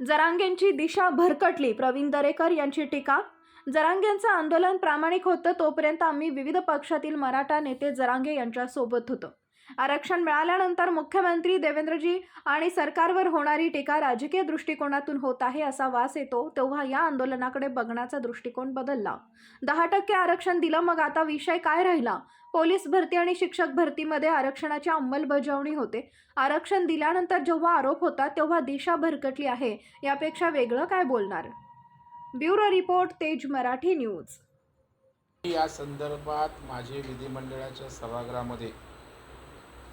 जरांगेंची दिशा भरकटली. प्रवीण दरेकर यांची टीका. जरांगेंचं आंदोलन प्रामाणिक होतं तोपर्यंत आम्ही विविध पक्षातील मराठा नेते जरांगे यांच्या सोबत होतो. आरक्षण मिळाल्यानंतर मुख्यमंत्री देवेंद्रजी आणि सरकारवर होणारी टीका राजकीय दृष्टिकोनातून होत आहे असा वास येतो, तेव्हा या आंदोलनाकडे बघण्याचा दृष्टिकोन बदलला. 10% आरक्षण दिलं, मग आता विषय काय राहिला? पोलीस भरती आणि शिक्षक भरतीमध्ये आरक्षणाची अंमलबजावणी होते. आरक्षण दिल्यानंतर जेव्हा आरोप होतात तेव्हा दिशा भरकटली आहे, यापेक्षा वेगळं काय बोलणार? ब्युरो रिपोर्ट, तेज मराठी न्यूज. या संदर्भात माझे विधिमंडळाच्या सभागृहामध्ये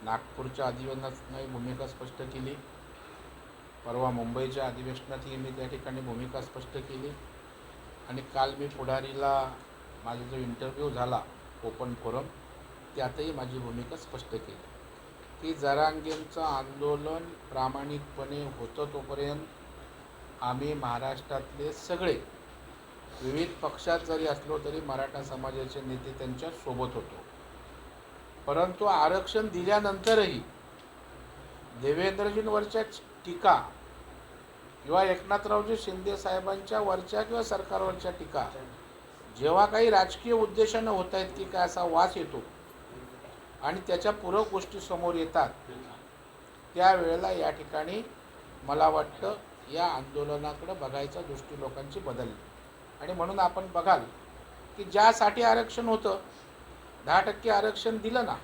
नागपूरच्या अधिवेशनात भूमिका स्पष्ट केली. परवा मुंबईच्या अधिवेशनातही मी त्या ठिकाणी भूमिका स्पष्ट केली. आणि काल मी पुढारीला माझा जो इंटरव्ह्यू झाला ओपन फोरम, त्यातही माझी भूमिका स्पष्ट केली की जरांगेंचं आंदोलन प्रामाणिकपणे होतं तोपर्यंत आम्ही महाराष्ट्रातले सगळे विविध पक्षात जरी असलो तरी मराठा समाजाचे नेते त्यांच्या सोबत होतो. परंतु आरक्षण दिल्यानंतरही देवेंद्रजींवरच्या टीका किंवा एकनाथरावजी शिंदे साहेबांच्या वरच्या किंवा सरकारवरच्या टीका जेव्हा काही राजकीय उद्देशानं होत आहेत की काय असा वास येतो आणि त्याच्या पूरक गोष्टी समोर येतात, त्यावेळेला या ठिकाणी मला वाटतं या आंदोलनाकडे बघायचा दृष्टी लोकांची बदलली. आणि म्हणून आपण बघाल की ज्यासाठी आरक्षण होतं 10% आरक्षण दिलं ना,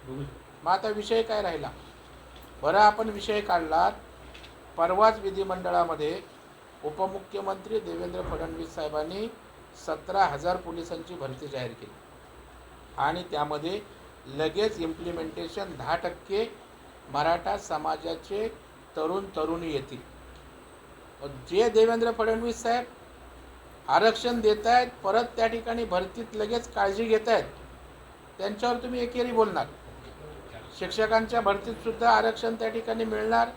मग आता विषय काय राहिला? बरं, आपण विषय काढलात. परवाच विधिमंडळामध्ये उपमुख्यमंत्री देवेंद्र फडणवीस साहेबांनी 17,000 पोलिसांची भरती जाहीर केली आणि त्यामध्ये लगेच इम्प्लिमेंटेशन 10% मराठा समाजाचे तरुण तरुणी येतील. जे देवेंद्र फडणवीस साहेब आरक्षण देत आहेत, परत त्या ठिकाणी भरतीत लगेच काळजी घेत आहेत, त्यांच्यावर तुम्ही एकेरी बोलणार. शिक्षकांच्या भरतीत सुद्धा आरक्षण त्या ठिकाणी मिळणार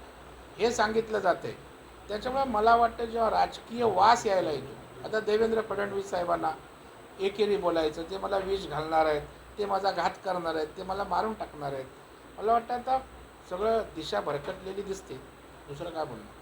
हे सांगितलं जाते. त्याच्यामुळे मला वाटतं जेव्हा राजकीय वास यायला येतो, आता देवेंद्र फडणवीस साहेबांना एकेरी बोलायचं, ते मला विष घालणार आहेत, ते माझा घात करणार आहेत, ते मला मारून टाकणार आहेत, मला वाटतं आता सगळं दिशा भरकटलेली दिसते. दुसरं काय बोलणार?